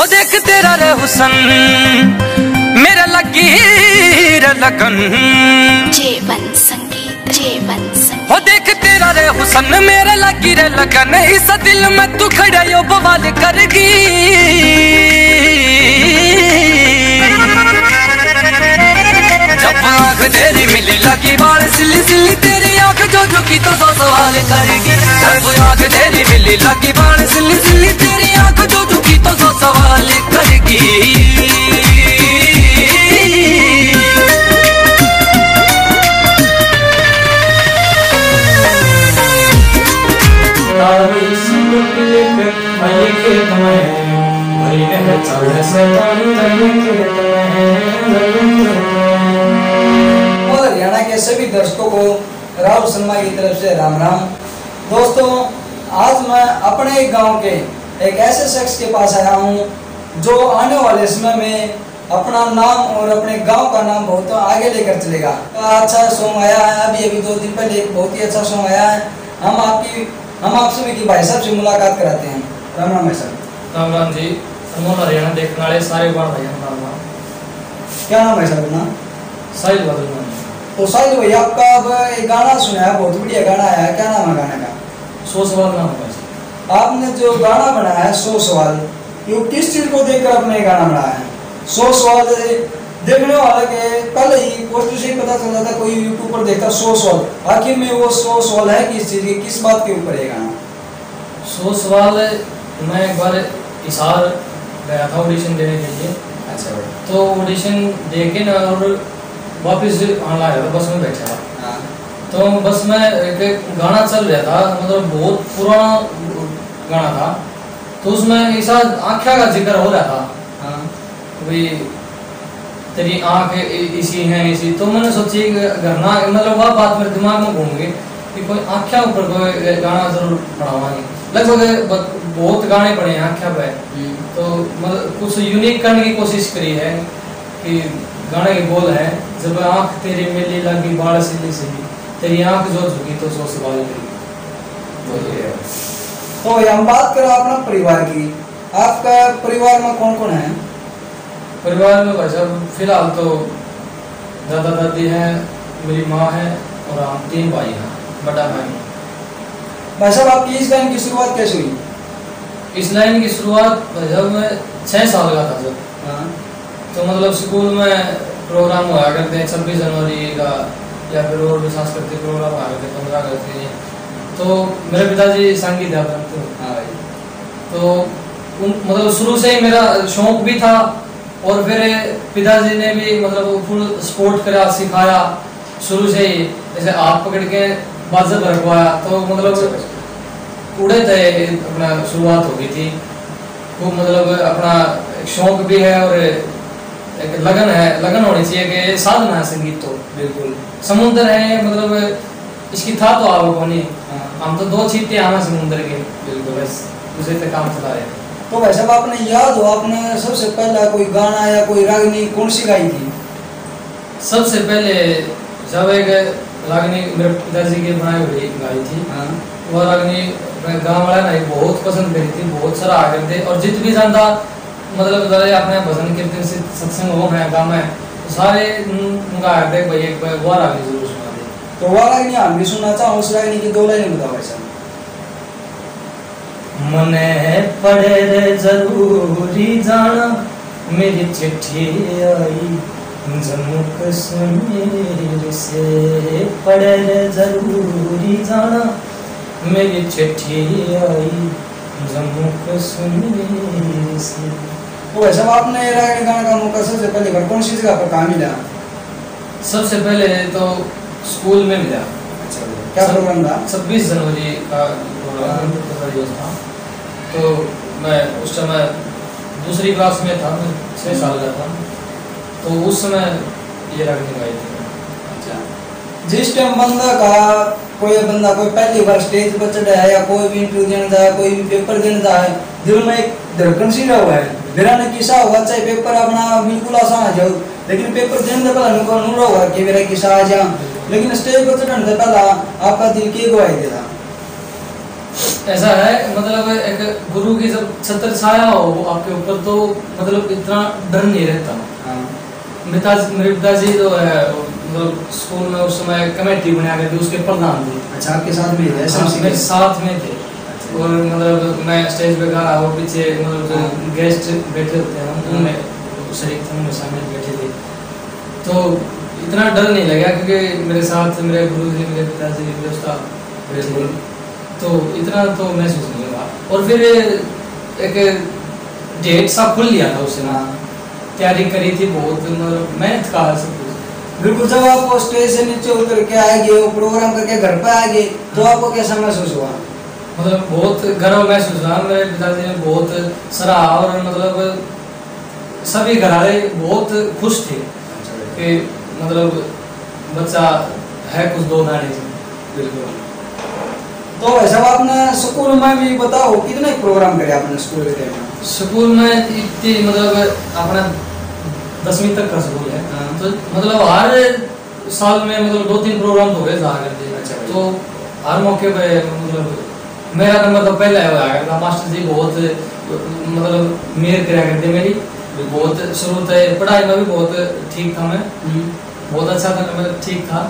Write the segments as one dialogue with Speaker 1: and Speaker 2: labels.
Speaker 1: हो देख तेरा रे हुसन मेरे लगी रे लगन,
Speaker 2: जीवन संगीत जीवन संगीत।
Speaker 1: हो देख तेरा रे हुसन मेरे लगी रे लगन, इस दिल में तू खड़े यो बवाल करगी। जब आँख तेरी मिली लगी बाल सिली सिली, तेरी आँख जो झुकी तो सवाल करेगी। जब आँख तेरी मिली लगी बाल सिली सिली, तेरी आँख जो झुकी तो सवाल करेगी।
Speaker 3: हरियाणा के सभी दर्शकों को राहुल शर्मा की तरफ से राम राम। दोस्तों, आज मैं अपने एक गांव के एक ऐसे शख्स के पास आया हूं जो आने वाले समय में अपना नाम और अपने गांव का नाम बहुत आगे लेकर चलेगा। अच्छा सॉन्ग आया है, अभी 2 दिन पहले एक बहुत ही अच्छा सॉन्ग आया है। हम आप सभी की भाई साहब से मुलाकात कराते हैं। राम राम भाई साहब।
Speaker 4: राम राम जी। हरियाणा देखने वाले सारे बार भाई राम राम।
Speaker 3: क्या नाम है सर अपना?
Speaker 4: साहिल बादल।
Speaker 3: तो साहिल भाई, आपका अब एक गाना सुना है, बहुत बढ़िया गाना आया है, क्या नाम है गाने का?
Speaker 4: 100 सवाल नाम है।
Speaker 3: आपने जो गाना बनाया है 100 सवाल, ये किस चीज को देखकर आपने ये गाना बनाया है? 100 सवाल देखने वाले के पहले ही पोस्टर से ही पता चल जाता, कोई यूट्यूब पर देखता 100 सवाल, आखिर में वो 100 सवाल है किस चीज के, किस बात के ऊपर है गाना?
Speaker 4: 100 सवाल मैं एक बार हिसार गया था ऑडिशन देने के लिए।
Speaker 3: अच्छा भाई।
Speaker 4: तो ऑडिशन दे के ना और वापस आने लगा था, बस में बैठा था।
Speaker 3: हाँ।
Speaker 4: तो बस में एक गाना चल रहा था, मतलब बहुत पुराना गाना था। तो उसमें ऐसा आँखों का जिक्र हो रहा था।
Speaker 3: हाँ।
Speaker 4: भाई तेरी आँख इसी है इसी। तो मैंने सोची घरना, मतलब वह बात मेरे दिमाग में घूम गई कि कोई आँखों ऊपर कोई गाना जरूर बनावाएंगे। लगभग बहुत गाने पड़े हैं आँखों पे। तो मतलब कुछ यूनिक करने की कोशिश करी है कि गाने के बोल है, जब आँख तेरी मिली लगी बाल सिली सिली, तेरी आँख जो झुकी तो 100 सवाल करी।
Speaker 3: तो हम बात करें अपना परिवार की, आपका परिवार में कौन कौन है?
Speaker 4: परिवार में भाई साहब फिलहाल तो दादा दादी है, मेरी माँ है और हम 3 भाई हैं, बड़ा भाई।
Speaker 3: भाई साहब, आपकी इस गाने की शुरुआत कैसे हुई?
Speaker 4: इस लाइन की शुरुआत जब मैं 6 साल का था जब।
Speaker 3: हाँ।
Speaker 4: तो मतलब स्कूल में प्रोग्राम हुआ करते हैं 26 जनवरी का, या फिर और भी सांस्कृतिक प्रोग्राम हुआ करते 15 अगस्त के। तो मेरे पिताजी संगीत अध्यापक थे।
Speaker 3: हाँ भाई।
Speaker 4: तो मतलब शुरू से ही मेरा शौक भी था, और फिर पिताजी ने भी मतलब फुल स्पोर्ट करा, सिखाया शुरू से ही। जैसे हाथ पकड़ के बाजा रखवाया, तो मतलब उड़े थे, अपना शुरुआत हो गई थी खूब। मतलब अपना शौक भी है और एक लगन है, लगन होनी चाहिए कि साधना है संगीत। तो बिल्कुल समुद्र है, मतलब इसकी था तो आप को नहीं। हम तो 2 चीते आना समुद्र के, बिल्कुल बस उसे पे काम चला रहे।
Speaker 3: तो भाई साहब, आपने याद हो आपने सबसे पहला कोई गाना या कोई रागनी कौन सी गाई थी?
Speaker 4: सबसे पहले जब एक रागनी मेरे पिताजी की बनाई हुई गाई थी।
Speaker 3: हाँ।
Speaker 4: वह रागनी गाँव वाला नहीं बहुत पसंद करी थी, बहुत सारा आ करते। और जित भी जानता मतलब अपने भजन कीर्तन से सत्संग हो गया गाँव में, तो सारे उनका आते भाई एक वह रागनी जरूर सुना दे।
Speaker 3: तो वह रागनी हम भी सुनना चाहूँ, उस रागनी की 2 लाइन बताओ भाई साहब।
Speaker 4: मने पड़े रे जरूरी जाना, मेरी चिट्ठी आई जम्मू कश्मीर से। पड़े रे जरूरी जाना, मेरी चिट्ठी आई जम्मू कश्मीर से।
Speaker 3: तो भाई साहब, आपने रागनी गाने का मौका सबसे पहले बार कौन सी जगह पर कहाँ मिला?
Speaker 4: सबसे पहले तो स्कूल में मिला।
Speaker 3: अच्छा, क्या प्रोग्राम था?
Speaker 4: 26 जनवरी का प्रोग्राम था। तो मैं उस समय दूसरी क्लास में था, मैं 6 साल का था। तो उस समय ये रागनी गाई थी।
Speaker 3: अच्छा, जिस टाइम कोई बंदा कोई पहली बार स्टेज पर चढ़ा है, या कोई भी इंटरव्यू देने जाए, कोई भी पेपर देने जाए, दिल में एक धड़कन सी रहा हुआ है। मेरा ने किसा होगा, चाहे पेपर अपना बिल्कुल आसान आ जाओ, लेकिन पेपर देने से पहले नूर होगा कि मेरा किसा आ जा, लेकिन स्टेज पर चढ़ने से पहला आपका दिल की गवाही देता।
Speaker 4: ऐसा है मतलब एक गुरु की जब छत्र छाया हो वो आपके ऊपर तो मतलब इतना डर नहीं रहता। मेरे पिताजी जो है मतलब स्कूल में उस समय कमेटी बना के थे, उसके प्रधान थे।
Speaker 3: अच्छा, आपके साथ में थे?
Speaker 4: मेरे साथ में थे। और मतलब मैं स्टेज पे गा रहा हूँ, पीछे मतलब जो गेस्ट बैठे होते हैं हम उनमें शरीक थे, उनमें शामिल बैठे थे। तो इतना डर नहीं लगा क्योंकि मेरे साथ मेरे गुरु जी, मेरे पिताजी, मेरे उस्ताद बैठे थे, तो इतना तो महसूस नहीं हुआ। और फिर एक डेट सा खुल लिया था उस समय, तैयारी करी थी बहुत, मतलब मेहनत का सब कुछ।
Speaker 3: बिल्कुल। जब आप स्टेज से नीचे उतर के आएंगे, वो प्रोग्राम करके घर पे आएंगे, तो आपको कैसा महसूस हुआ?
Speaker 4: मतलब बहुत गर्व महसूस हुआ। मेरे पिताजी ने बहुत सराहा और मतलब सभी घरवाले बहुत खुश थे कि मतलब बच्चा है कुछ दो गाने से।
Speaker 3: बिल्कुल। तो ऐसा आपने स्कूल में भी बताओ कितने प्रोग्राम करे आपने स्कूल के टाइम में?
Speaker 4: स्कूल में इतनी मतलब अपना 10वीं तक का स्कूल है, तो मतलब हर साल में मतलब 2-3 प्रोग्राम तो हो जाया करते हैं।
Speaker 3: अच्छा।
Speaker 4: तो हर मौके पे मतलब मेरा नंबर तो पहले आया करता। मास्टर जी बहुत मतलब मेहर करा करते मेरी, बहुत शुरू से पढ़ाई में भी बहुत ठीक था, मैं बहुत अच्छा था, मतलब ठीक था।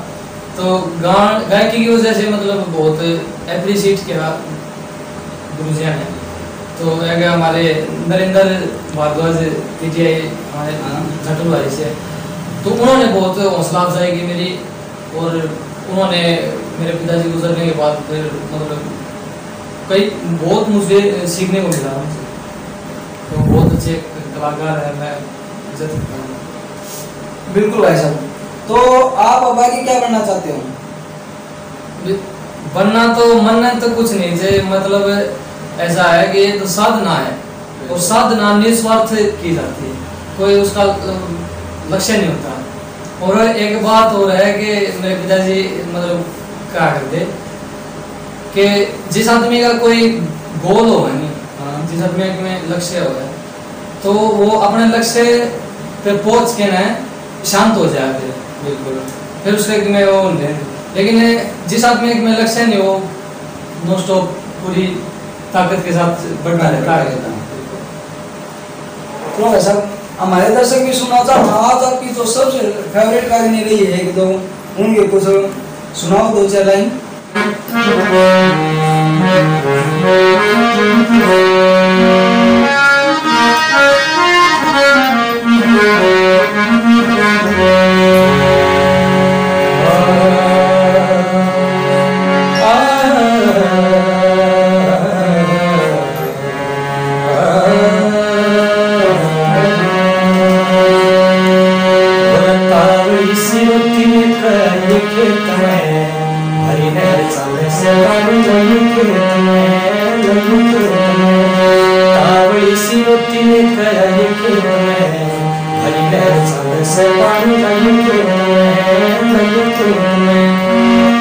Speaker 4: तो गायकी की वजह से मतलब बहुत अप्रिशिएट किया गुरुजिया ने। तो हमारे नरेंद्र भारद्वाज पीटीआई हमारे झटुल भाई से, तो उन्होंने बहुत हौसला अफजाई की मेरी। और उन्होंने मेरे पिताजी गुजरने के बाद फिर मतलब कई बहुत मुझे सीखने को मिला उनसे। तो बहुत अच्छे कलाकार है, मैं इज्जत करता हूँ।
Speaker 3: बिल्कुल भाई साहब। तो आप अब आगे क्या बनना चाहते हो?
Speaker 4: बनना तो मन तो कुछ नहीं है, मतलब ऐसा है कि ये तो साधना है, और साधना निस्वार्थ की जाती है, कोई उसका लक्ष्य नहीं होता। और एक बात और है कि मेरे पिताजी मतलब क्या करते कि जिस आदमी का कोई गोल हो नहीं, जिस आदमी में लक्ष्य हो है, तो वो अपने लक्ष्य पे पहुंच के ना शांत हो जाते हैं। बिल्कुल। फिर उसके में वो नहीं, लेकिन जिस आदमी में लक्ष्य नहीं हो नो स्टॉप पूरी ताकत के साथ बढ़ना रहता है।
Speaker 3: तो वैसा हमारे दर्शक भी सुना चाहूँ, आज आपकी जो सबसे फेवरेट गायनी रही है एक दो उनके कुछ सुनाओ, 2-4 लाइन।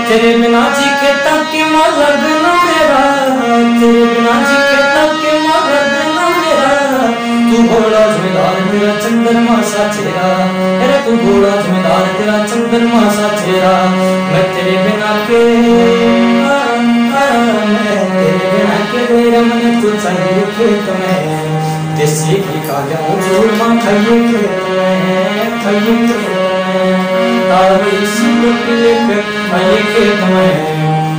Speaker 5: तेरे बिना जी के तक मन लगना मेरा, तेरे बिना जी के तक मन लगना मेरा। तू भोला जमींदार तेरा चंद्रमा सा चेहरा, अरे तू भोला जमींदार तेरा चंद्रमा सा चेहरा। मैं तेरे बिना के मेरा मन तू चाहिए खेत में, देसी घी खा जाऊं चूरमा खाइए खेत में, खाइए खेत में। तावड़ी सी रोटी लेकर आइए खेत में,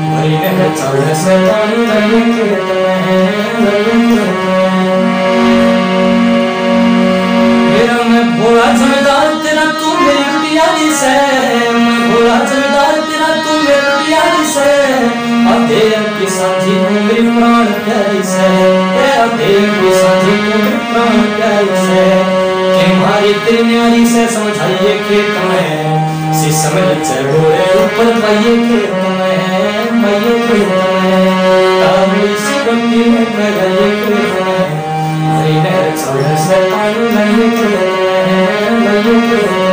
Speaker 5: भरी नहर चढ़े से पानी लाइए खेत में, लाइए खेत में। मेरा मैं भोला जमींदार तेरा तू मेरी प्यारी से, मैं भोला जमींदार तेरा तू मेरी प्यारी से। देव की साथी तू मेरी प्राण प्यारी से, तेरा देव की साथी तू मेरी प्राण प्यारी से। कि मारी तेरी न्यारी से समझाइए खेत में, शीशम नीचे बोले ऊपर पाइए खेत में, पाइए खेत में। तावड़ी सी रोटी लेकर आइए खेत में, हरी नहर चढ़े से पानी लाइए खेत में, लाइए खेत में।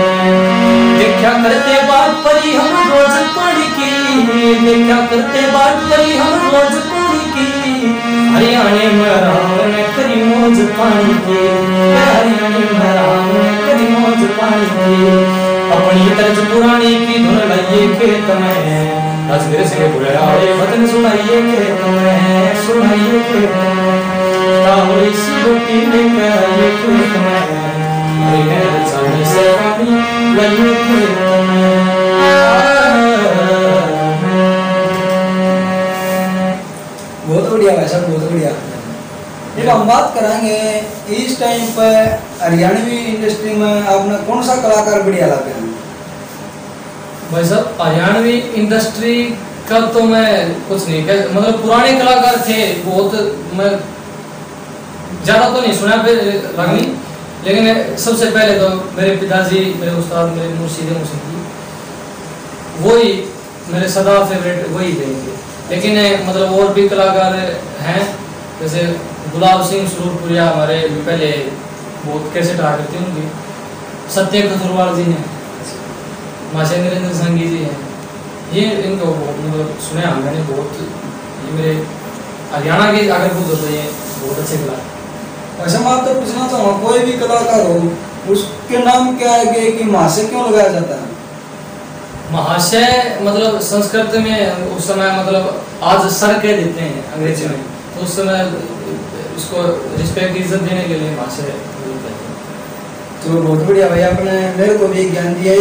Speaker 5: देखा करते बात परी हम रोज पानी की, देखा करते बात परी हम रोज पानी की। हरियाणे में राम ने करी मौज पानी की, हरियाणे में राम ने करी मौज पानी की। अपनी तर्ज पुरानी की धुन लाइए खेत में, आज मेरे से बुलाया ये वतन सुनाइए के तुम्हें सुनाइए के तावड़ी सी रोटी में कहिए के तुम्हें मेरे सामने से पानी लाइए के तुम्हें
Speaker 3: बहुत बढ़िया भाई साहब, बहुत बढ़िया। अब हम बात करेंगे इस टाइम पर हरियाणवी इंडस्ट्री में आपने कौन सा कलाकार बढ़िया लगे हैं?
Speaker 4: भाई साहब हरियाणवी इंडस्ट्री का तो मैं कुछ नहीं कह, मतलब पुराने कलाकार थे बहुत, मैं ज़्यादा तो नहीं सुना पे रागनी, लेकिन सबसे पहले तो मेरे पिताजी, मेरे उस्ताद, मेरे मुर्शिद मौसीकी, वही मेरे सदा फेवरेट वही थे। लेकिन मतलब और भी कलाकार हैं, जैसे गुलाब सिंह सुरूरपुरिया हमारे पहले बहुत कैसे ट्राई करते हैं उनकी, सत्य खतुरवाल जी हैं, माशे नरेंद्र संगी जी हैं, ये इनको बहुत मतलब सुने हैं मैंने बहुत, ये मेरे हरियाणा के अगर खुद होते हैं बहुत अच्छे कलाकार।
Speaker 3: वैसे मैं आपसे पूछना चाहूँगा, कोई भी कलाकार हो उसके नाम क्या है कि महाशय क्यों लगाया जाता है?
Speaker 4: महाशय मतलब संस्कृत में उस समय मतलब आज सर कह देते हैं अंग्रेजी में, तो उस समय उसको रिस्पेक्ट इज्जत देने के लिए महाशय बोलते हैं।
Speaker 3: तो बहुत बढ़िया भाई, आपने मेरे को भी ज्ञान दिया है।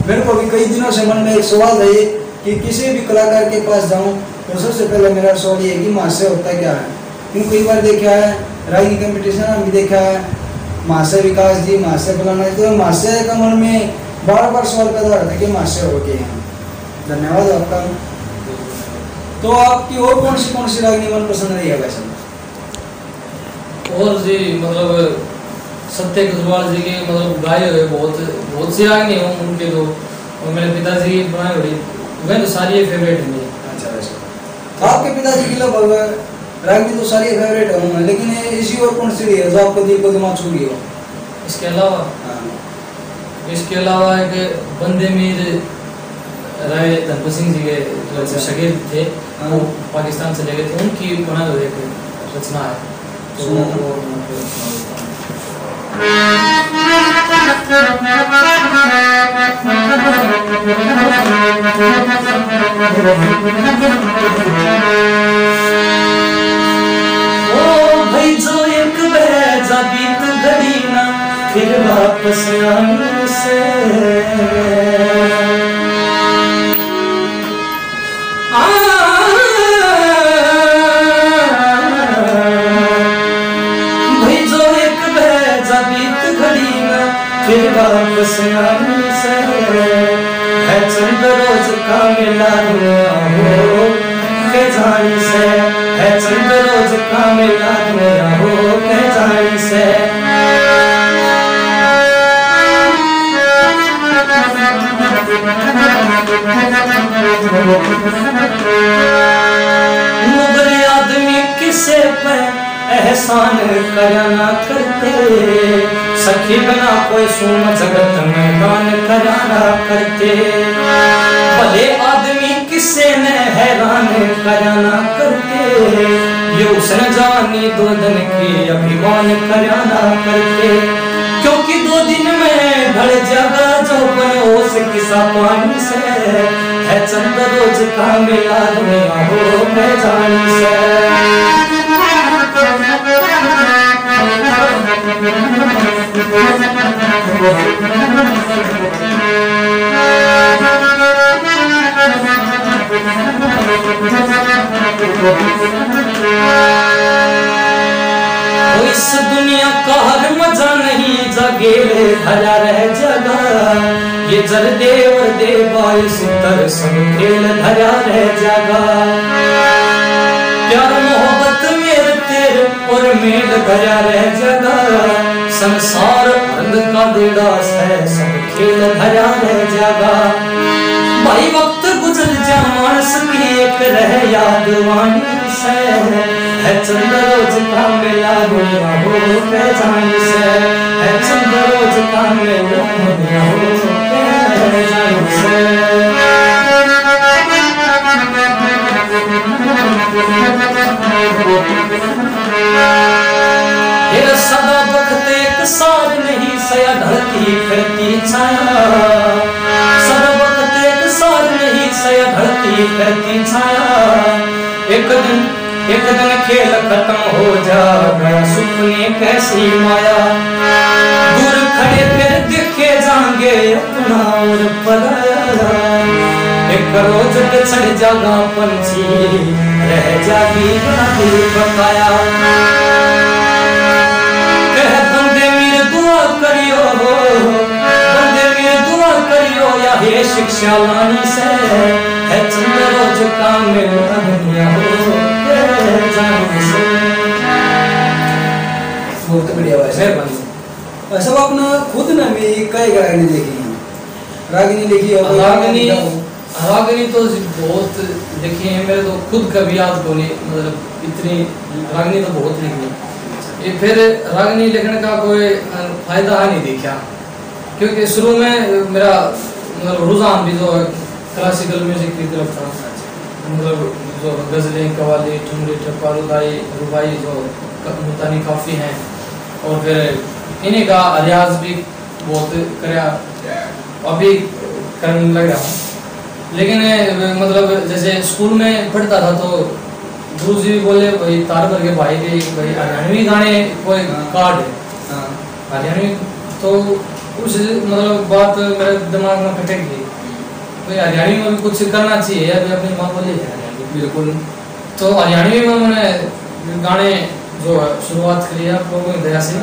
Speaker 3: मेरे को भी कई दिनों से मन में एक सवाल है कि किसी भी कलाकार के पास जाऊं तो सबसे पहले मेरा सवाल ये है कि महाशय होता क्या है। क्योंकि कई बार देखा है राजनी कंपटीशन में भी देखा है महाशय विकास जी, महाशय फलाना, तो महाशय का मन में बार बार सवाल पैदा होता है कि महाशय हो गए हैं। धन्यवाद आपका। तो आपकी और कौन सी रागनी मन पसंद रही है वैसे?
Speaker 4: और जी मतलब सत्य खतुरवाल जी के मतलब गाए हुए बहुत सी रागनी हो उनके, तो और मेरे पिताजी की बनाई हुई वह तो सारी फेवरेट है।
Speaker 3: अच्छा वैसे आपके पिताजी की लगभग रागनी तो सारी फेवरेट है, लेकिन इसी और कौन सी है जो आपको दिल को दिमाग छू गई हो?
Speaker 4: इसके अलावा एक बंदे मीर राय धनपत सिंह जी के शगीर थे, वो पाकिस्तान चले गए थे, उनकी बनाई हुई एक रचना है, तो
Speaker 5: ओ भाई जो एक बहजा बीत घड़ी ना फिर वापस आने से भाई जो एक बहजा बीत घड़ी ना फिर वापस आने से है चंद रोज का मिला हुआ हो के जानी से, है चंद रोज का मिला हुआ हो के जानी से। मुगल आदमी किसे पे एहसान करना करते, सखी बना कोई सुन जगत में दान कराना करते। भले आदमी किसे ने हैरान कराना करते, ये उसने जानी दो दिन की अभिमान कराना करते। क्योंकि 2 दिन में ढल जागा जो बनोस किसा पानी से, है चंद रोज का मिला दुनिया हो मैं जानी से। इस दुनिया का हर मजा नहीं जगेले भरा रह जगा, ये जर देव देवाय सितर सब खेल धरा रह जगा। प्यार मोहब्बत मेरे तेरे और मेल भरा रह जगा, संसार अंध का देड़ा है सब खेल धरा रह जगा। भाई वक्त गुजर जा मानस की एक रह याद वाणी से, है चंद रोज का मिला दुनिया हो के जानी से, है चंद रोज का मिला दुनिया हो के जानी से। फिर सदा वक्त एक सार नहीं सया धरती फिरती छाया, सदा वक्त एक सार नहीं सया धरती आती करती छाया। एक दिन खेल खत्म हो जाएगा, सुपने कैसी माया। दूर खड़े फिर दिखे जाएंगे अपना और पराया। एक रोज बिछड़ जागा पंछी, रह जागी रानी बकाया। कह बंदे मेरे दुआ करियो, बंदे मेरे दुआ करियो, या ये शिक्षा लानी से है चंद रोज काम में अग्निया हो जाने से।
Speaker 3: बहुत बढ़िया भाई। सब आपने खुद ने भी कई रागिनी लिखी हैं, रागिनी लिखी है।
Speaker 4: रागिनी तो बहुत लिखी है, मेरे तो खुद कभी याद को नहीं, मतलब इतनी रागिनी तो बहुत लिखी। ये फिर रागिनी लिखने का कोई फायदा नहीं दिखा, क्योंकि शुरू में मेरा मतलब रुझान भी जो क्लासिकल म्यूजिक की तरफ था, मतलब जो गजलें, कवाली, ठुमरी, ठप्पा, रुबाई जो मुल्तानी काफ़ी हैं, और फिर इन्हीं का रियाज भी बहुत कराया, अभी करने लग रहा हूँ। लेकिन मतलब जैसे स्कूल में पढ़ता था तो गुरु जी बोले भाई तार भर के भाई के भाई हरियाणवी गाने कोई कार्ड है हरियाणवी, तो उस मतलब बात मेरे दिमाग में खटक गई भाई हरियाणवी में भी कुछ करना चाहिए, अभी अपनी माँ बोली हरियाणवी बिल्कुल। तो हरियाणवी में मैंने गाने जो शुरुआत करी है प्रभु की दया से।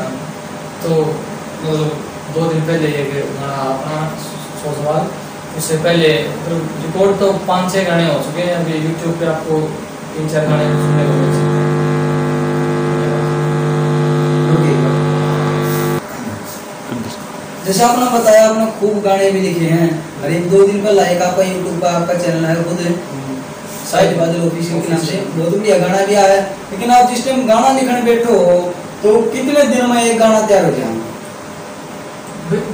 Speaker 4: तो मतलब 2 दिन पहले ये गाना अपना 100 सवाल, उससे पहले रिकॉर्ड तो 5-6 गाने हो चुके हैं, अभी यूट्यूब पे आपको 3-4 गाने सुनने को मिल सकते हैं।
Speaker 3: जैसे आपने बताया आपने खूब गाने भी लिखे हैं, और 1-2 दिन पहले एक आपका यूट्यूब पर आपका चैनल है खुद साइड बादल ऑफिशियल के नाम से, बहुत बढ़िया गाना भी आया है। लेकिन आप जिस टाइम गाना लिखने बैठो हो तो कितने दिन में एक गाना तैयार हो जाए?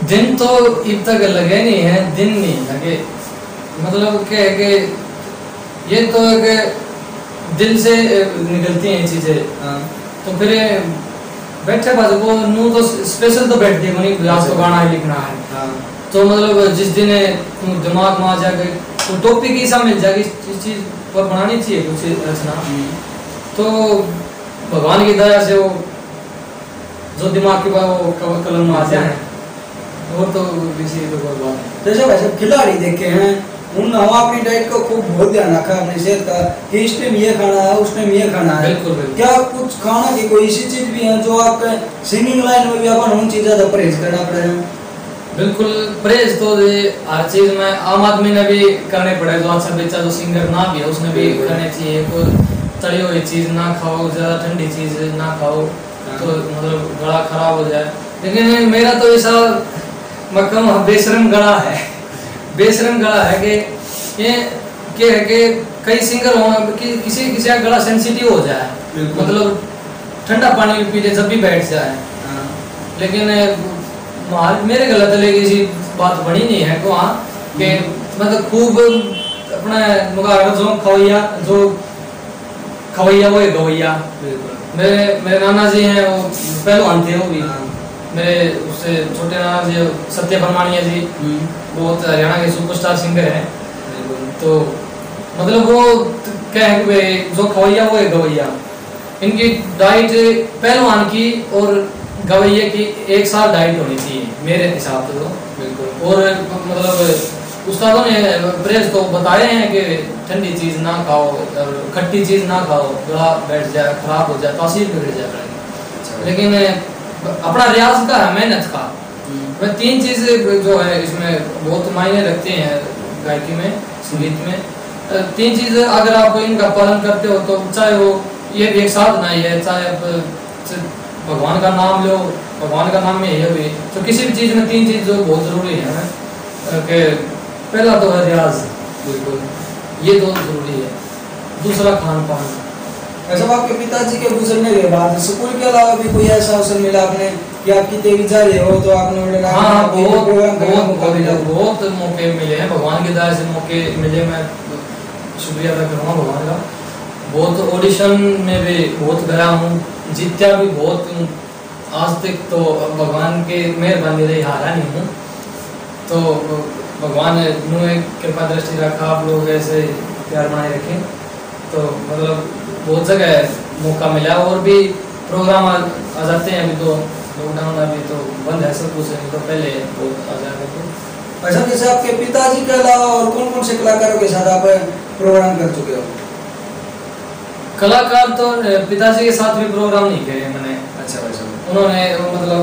Speaker 4: दिन तो अब तक लगे नहीं है, दिन नहीं लगे, मतलब क्या है कि ये तो है कि दिल से निकलती हैं चीजें। तो फिर बैठे बाजू को नू तो स्पेशल तो बैठती है नहीं, आज तो गाना ही लिखना है। तो मतलब जिस दिन दिमाग में आ जाएगा तो टॉपिक ही सब मिल जाएगी, इस चीज पर बनानी चाहिए कुछ रचना। तो भगवान की दया से वो जो दिमाग के बाद वो कलम में आ जाए, और तो किसी तो कोई बात नहीं।
Speaker 3: जैसे वैसे खिलाड़ी देखे हैं उन हम अपनी डाइट को खूब बहुत ध्यान रखा है, अपनी सेहत का कि इस टाइम ये खाना है, उस टाइम ये खाना है।
Speaker 4: बिल्कुल, बिल्कुल।
Speaker 3: क्या कुछ खाना की कोई ऐसी चीज भी है जो आपके सिंगिंग लाइन में भी अपन उन चीज़ ज़्यादा परहेज करना पड़ेगा?
Speaker 4: बिल्कुल, परहेज तो हर चीज में आम आदमी ने भी करने पड़े, जो अच्छा बच्चा जो सिंगर ना भी है उसने भी करने चाहिए। कोई तली हुई चीज ना खाओ, ज्यादा ठंडी चीज ना खाओ तो मतलब गला खराब हो जाए। लेकिन मेरा तो ऐसा मक्कम बेशरम गला है, बेशरम गला है कि ये है कि कई सिंगर हो कि किसी का गला सेंसिटिव हो जाए, मतलब ठंडा पानी पी ले जब भी बैठ जाए। लेकिन मेरे गला तले की सी बात बनी नहीं है को हाँ कि मतलब खूब अपना मुकाबला जो खवैया वो है गवैया। मेरे नाना जी हैं वो पहलवान थे, वो भी मेरे उससे छोटे नाना जी सत्य परमाणिया जी बहुत हरियाणा के सुपरस्टार सिंगर हैं। तो मतलब वो क्या है कि जो खवैया वो है गवैया, इनकी डाइट पहलवान की और गवैया की एक साथ डाइट होनी चाहिए मेरे हिसाब से तो। बिल्कुल। और मतलब उस्तादों ने परहेज तो बताए हैं कि ठंडी चीज़ ना खाओ और खट्टी चीज़ ना खाओ, गला बैठ जाए, खराब हो जाए, तासीर बिगड़ जाए। लेकिन अपना रियाज का है, मेहनत का। मैं 3 चीज़ जो है इसमें बहुत मायने रखते हैं गायकी में, संगीत में। 3 चीज़ अगर आप इनका पालन करते हो तो चाहे वो ये एक साधना ही है, चाहे आप भगवान का नाम लो, भगवान का नाम में ये भी, तो किसी भी चीज़ में 3 चीज़ जो बहुत ज़रूरी है कि पहला तो है रियाज, बिल्कुल ये तो जरूरी है। दूसरा खान पान।
Speaker 3: अच्छा, आपके पिताजी के गुजरने के बाद स्कूल के अलावा भी कोई ऐसा अवसर मिला आपने कि आप कितने भी जा रहे हो तो आपने?
Speaker 4: हाँ, बहुत मौके मिले हैं, भगवान की दया से मौके मिले। मैं शुक्रिया अदा करूँगा भगवान का। बहुत ऑडिशन में भी बहुत गया हूँ, जीत्या भी बहुत हूँ। आज तक तो भगवान के मेहरबानी रही हारा नहीं हूँ। तो भगवान ने कृपा दृष्टि रखा, आप लोग ऐसे प्यार बनाए रखें। तो मतलब बहुत जगह मौका मिला और भी प्रोग्राम आ जाते हैं। अभी तो लॉकडाउन अभी तो बंद है सब कुछ, तो पहले बहुत आ जाते थे।
Speaker 3: अच्छा, जैसे आपके पिताजी के अलावा और कौन कौन से कलाकारों के साथ आप प्रोग्राम कर चुके हो?
Speaker 4: कलाकार तो पिताजी के साथ भी प्रोग्राम नहीं किए मैंने।
Speaker 3: अच्छा वैसे
Speaker 4: उन्होंने मतलब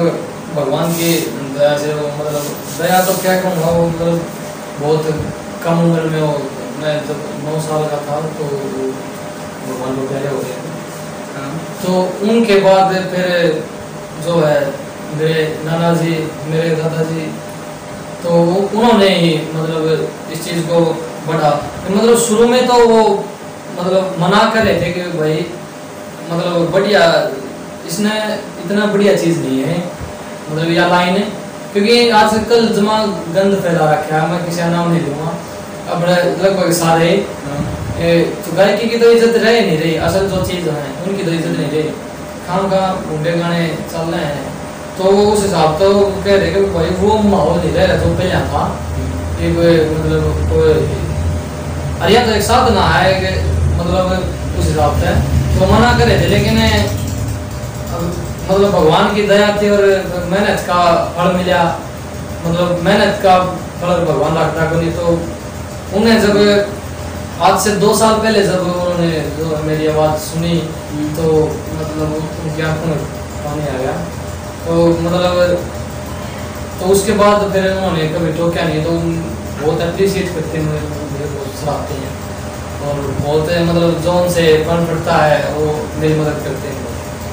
Speaker 4: भगवान की दया से मतलब दया तो क्या कहूँगा, वो मतलब बहुत कम उम्र में हो, मैं जब 9 साल का था तो भगवान को प्यारे हो गए। तो उनके बाद फिर जो है मेरे नाना जी, मेरे दादाजी, तो उन्होंने ही मतलब इस चीज़ को बढ़ा। मतलब शुरू में तो वो मतलब मना कर रहे थे कि भाई मतलब बढ़िया, इसने इतना बढ़िया चीज़ नहीं है मतलब यह लाइन है, क्योंकि आजकल जमा गंद फैला रखा है। मैं किसी का नाम नहीं लूँगा, अब लगभग सारे तो गायकी की तो इज्जत रह नहीं रही, असल जो चीज़ है उनकी तो इज्जत नहीं रही। खाम का बूढ़े गाने चल रहे हैं तो उस हिसाब तो कह रहे कि भाई वो माहौल नहीं रहा जो पहले था। कि मतलब कोई अरे तो एक साधना है कि मतलब उस हिसाब से तो मना करे थे, लेकिन मतलब भगवान की दया थी और मेहनत का फल मिला। मतलब मेहनत का फल भगवान रखता को नहीं। तो उन्हें जब आज से 2 साल पहले जब उन्होंने जो मेरी आवाज़ सुनी तो मतलब उनकी आंखों में पानी आ गया। तो मतलब तो उसके बाद फिर उन्होंने कभी टोका नहीं, तो बहुत अप्रिशिएट करते हैं मुझे, बहुत सराहते हैं और बहुत मतलब जो उनसे फल पड़ता है वो मेरी मदद करते हैं।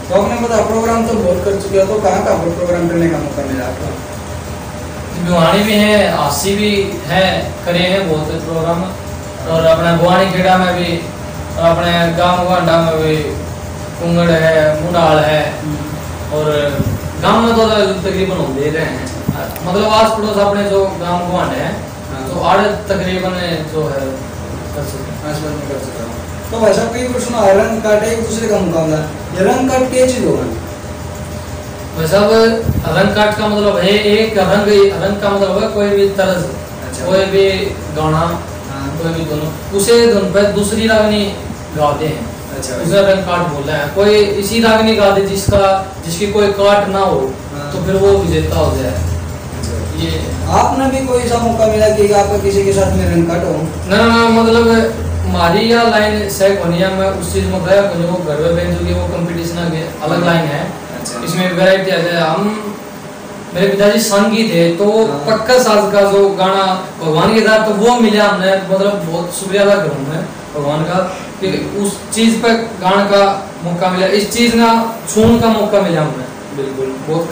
Speaker 3: तो आपने पता प्रोग्राम तो बहुत कर चुके हो, तो कहाँ प्रोग्राम करने का मौका मिला आपको?
Speaker 4: भिवानी में है, आसी भी है, करे हैं बहुत प्रोग्राम, और अपने बुआनी खेड़ा में भी, अपने गाँव वांडा में भी, कुंगड़ है, मुंडाल है, और गांव में तो तकरीबन हो दे रहे हैं। मतलब आस पड़ोस अपने जो गांव गुआंढ है तो आड़े तकरीबन जो है कर सकते हैं।
Speaker 3: तो भाई साहब कई प्रश्न रंग काट एक दूसरे का मुकाबला, ये रंग काट क्या चीज होगा?
Speaker 4: भाई साहब रंग काट का मतलब है एक रंग का मतलब है कोई भी तर्ज, कोई भी गाना, कोई भी दोनों उसे धुन पे दूसरी रागनी गाते हैं। अच्छा, उसे रंग काट बोलते हैं। कोई इसी रागनी गा दे जिसकी कोई काट ना हो तो फिर वो विजेता हो जाए। ये
Speaker 3: आपने भी कोई ऐसा मौका मिला कि आपका किसी के साथ में रंग काट हो?
Speaker 4: ना मतलब हमारी या लाइन सेक होनी है, मैं उस चीज में गया कुछ वो घर में बेंच वो कंपटीशन आगे अलग लाइन है। इसमें वैरायटी है। हम मेरे पिताजी संगी थे तो पक्का साज का जो गाना भगवान के साथ तो वो मिला हमने, मतलब बहुत शुक्रिया अदा करूँ मैं भगवान का कि उस चीज पे गाने का मौका मिला, इस चीज का छूने का मौका मिला हमें। बिल्कुल बहुत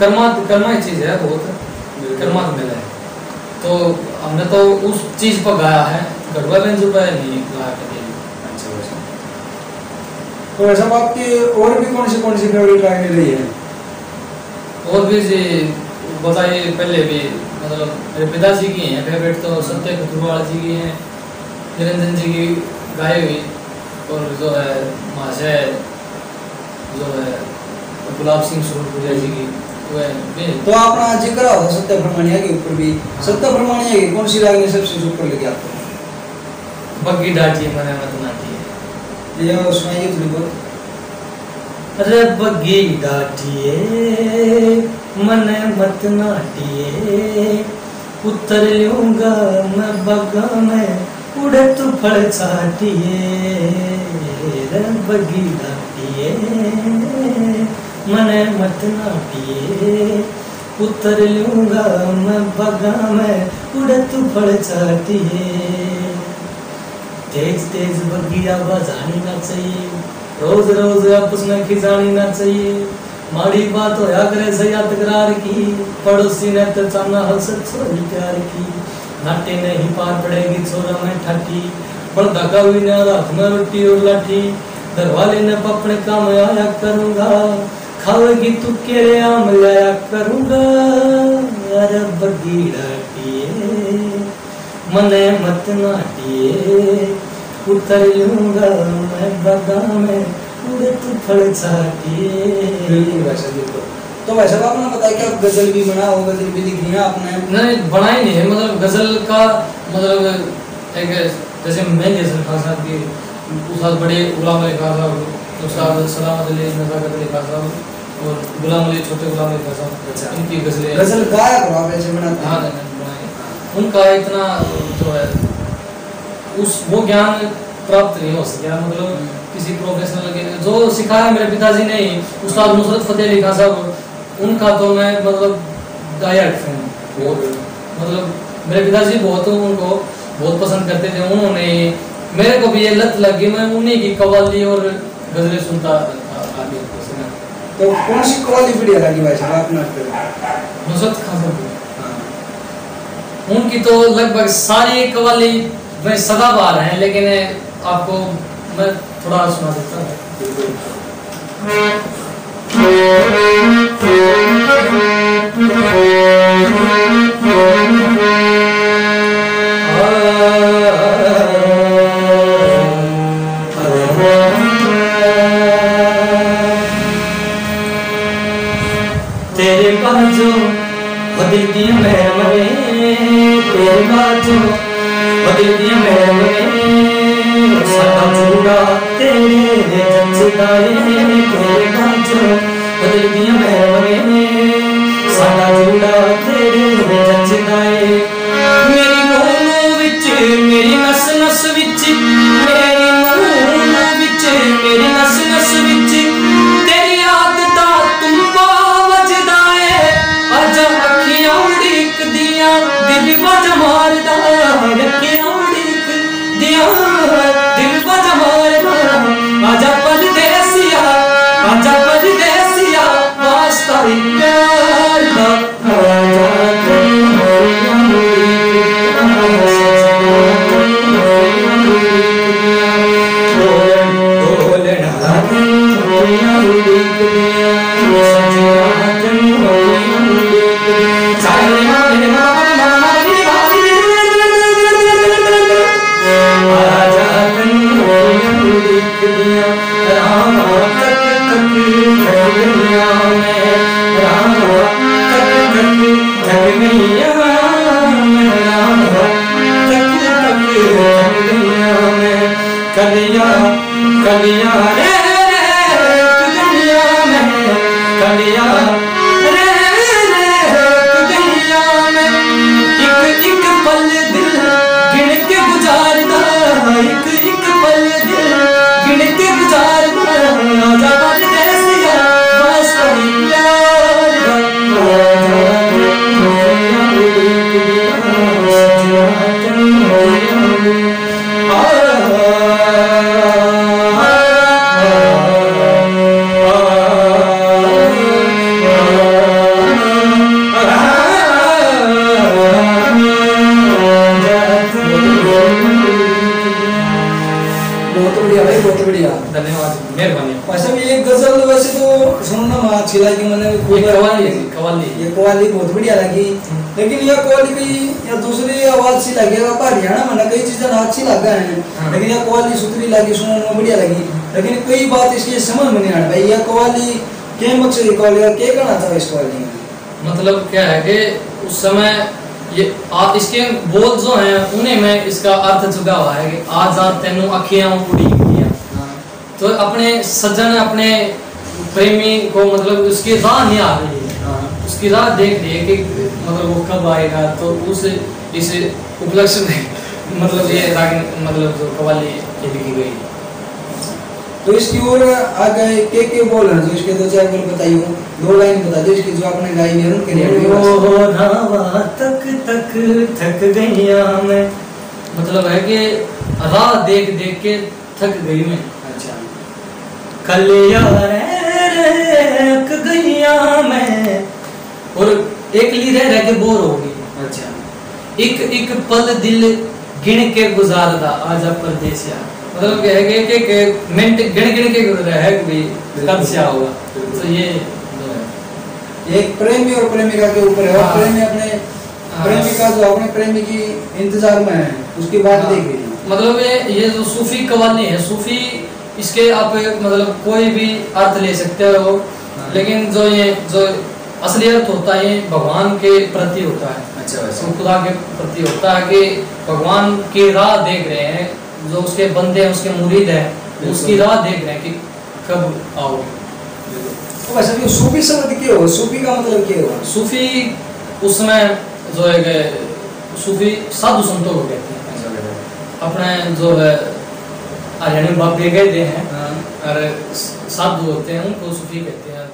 Speaker 4: कर्मा चीज है, बहुत कर्मा मिला है। तो हमने तो उस चीज पर गाया है, गढ़वा बेंजू पे नहीं गाया कभी।
Speaker 3: तो ऐसा आपकी और भी कौन सी फेवरेट लाइन रही है?
Speaker 4: और भी जी बताइए। पहले भी मतलब मेरे पिताजी की हैं फेवरेट, तो सत्य कतुरवाल जी की हैं, निरंजन जी की गाई हुई, और जो है महाशय जो है गुलाब सिंह सूरपुरिया जी की वो है।
Speaker 3: तो आपने जिक्र होगा सत्य ब्रह्मण्य के ऊपर भी, सत्य ब्रह्मण्य की कौन सी रागनी सबसे सुपर लगी आपको?
Speaker 4: बग्गी डाटी मैंने मत नाटी है,
Speaker 3: ये सुनाइए थोड़ी बहुत।
Speaker 5: अरे बग्गी डाटिए मन मत नाटिए, उतर लूंगा मैं बग्गा में उड़े तू फल छाटिए। रे बग्गी डाटिए मन मत नाटिए, उतर लूंगा मैं बग्गा में उड़े तू फल छाटिए। तेज तेज बग्गी आवाज आनी ना चाहिए, रोज रोज आपस में खिंचानी ना चाहिए। माड़ी बात होया करे सया तकरार की, पड़ोसी ने तो चाहना हसत छोरी प्यार की। नाटे नहीं पार पड़ेगी छोरा में ठाठी, बड़ धक्का हुई ने हाथ में रोटी और लाठी। घरवाले ने अपने काम आया करूंगा, खावेगी तू केरे आम लाया करूंगा। अरे बग्गी डाटिए मने मत नाटिए, उतर लूंगा मैं बग्गा में उड़े तू फल छाटिए।
Speaker 3: तो वैसे आपने बताया कि आप गजल भी बना हो, गजल भी लिखी है आपने?
Speaker 4: नहीं बनाई नहीं है, मतलब गजल का मतलब एक जैसे मेहंदी हसन खान साहब की उस्ताद बड़े गुलाम अली खान साहब, उस्ताद सलामत अली नज़ाकत अली खान साहब और गुलाम अली छोटे गुलाम अली खान साहब,
Speaker 3: अच्छा।
Speaker 4: इनकी गजलें
Speaker 3: गजल गाया करो आप ऐसे बनाते
Speaker 4: हाँ
Speaker 3: हैं।
Speaker 4: बनाए। उनका इतना जो है उस वो ज्ञान प्राप्त नहीं हो सका, मतलब किसी प्रोफेशनल के जो सिखाया मेरे पिताजी ने ही, उस्ताद नुसरत फतेह अली खान साहब, उनका तो मैं मतलब डायरेक्ट फैन हूँ। और मतलब मेरे पिताजी बहुत उनको बहुत पसंद करते थे, उन्होंने मेरे को भी ये लत लगी, मैं उन्हीं की कव्वाली और गजलें सुनता आगे।
Speaker 3: तो कौन सी कव्वाली बढ़िया लगी भाई साहब आपने?
Speaker 4: नुसरत खान साहब उनकी तो लगभग सारी कव्वाली में सदाबहार हैं, लेकिन आपको मैं थोड़ा सुना देता हूँ।
Speaker 5: तेरे बाजू बदल दिया मैं तेरे बाजू बदल दिया मैं सादा चूड़ा तेरे जचदाए तेरे बाजू बदल दिया मैं सादा चूड़ा तेरे जचदाए मेरी नूं विच मेरी नस नस विच मेरी नूं विच मेरी नस नस विच तेरी याद दा तुम्बा वजदा है आजा अखियां उड़ीक दिया दिल वज मारदा अखियां उड़ीक दिया दिल वज मारदा आजा परदेसिया आजा परदेसिया वास्ता प्यार दा आजा कलिया कलिया रे कलिया में कलिया रे कलिया में एक एक पल दिल गिन के गुजारदा एक एक पल दिल गिन के गुजारदा आजा परदेसिया वास्ता धन्यवाद मेहरबानी।
Speaker 3: वैसे भी ये गजल वैसे तो सुनना में अच्छी लगी, मैंने
Speaker 4: ये कव्वाली है, कव्वाली
Speaker 3: ये कव्वाली बहुत बढ़िया लगी, लेकिन यह कव्वाली भी या दूसरी आवाज सी लगी हरियाणा में कई चीजें अच्छी लगा है, लेकिन यह कव्वाली सुथरी लगी, सुनने में बढ़िया लगी, लेकिन कोई बात इसकी समझ में नहीं आ भाई यह कव्वाली क्या मकसद है, कव्वाली का क्या कहना था इस कव्वाली में? मतलब
Speaker 4: क्या है कि उस समय ये इसके बोल जो हैं उन्हें में इसका अर्थ चुका हुआ है कि आजाद तेनू अखियां उड़ी दिया, तो अपने सज्जन अपने प्रेमी को मतलब उसकी राह नहीं आ रही है, उसकी राह देख रही है कि मतलब वो कब आएगा, तो उस इस उपलक्ष्य में मतलब ये राग मतलब जो कव्वाली लिखी गई। तो इसकी ओर आगे के बोल रहे हैं, जो इसके दो चार बोल बताइए, दो लाइन बता दो इसकी जो आपने गाई है उनके लिए।
Speaker 5: ओ रावा तक तक थक गईया मैं,
Speaker 4: मतलब है कि राह देख देख के थक गई मैं।
Speaker 3: अच्छा,
Speaker 5: कलिया रख गईया मैं,
Speaker 4: और एक ली रह के बोर हो गई।
Speaker 3: अच्छा,
Speaker 4: एक एक पल दिल गिन के गुजारदा आजा परदेसिया, मतलब क्या है कि मिनट गिन गिन के रह भी कब से होगा, तो ये
Speaker 3: एक प्रेमी और प्रेमिका के ऊपर है, और प्रेमी अपने प्रेमिका जो अपने प्रेमी की इंतजार में है उसकी बात देख रही है।
Speaker 4: मतलब ये जो सूफी कव्वाली है, सूफी इसके आप मतलब कोई भी अर्थ ले सकते हो, लेकिन जो ये जो असली अर्थ होता है ये भगवान के प्रति होता है।
Speaker 3: अच्छा वैसे
Speaker 4: तो खुदा के प्रति होता है कि भगवान की राह देख रहे हैं, जो उसके बंदे हैं, उसके मुरीद हैं, उसकी राह देख रहे हैं कि कब आओगे।
Speaker 3: तो वैसे भी सूफी शब्द क्या हो, सूफी का मतलब क्या हो?
Speaker 4: सूफी उसमें जो है सूफी साधु संतों को कहते हैं, अपने जो है हरियाणा बाबे कहते हैं, और साधु होते हैं उनको सूफी कहते हैं।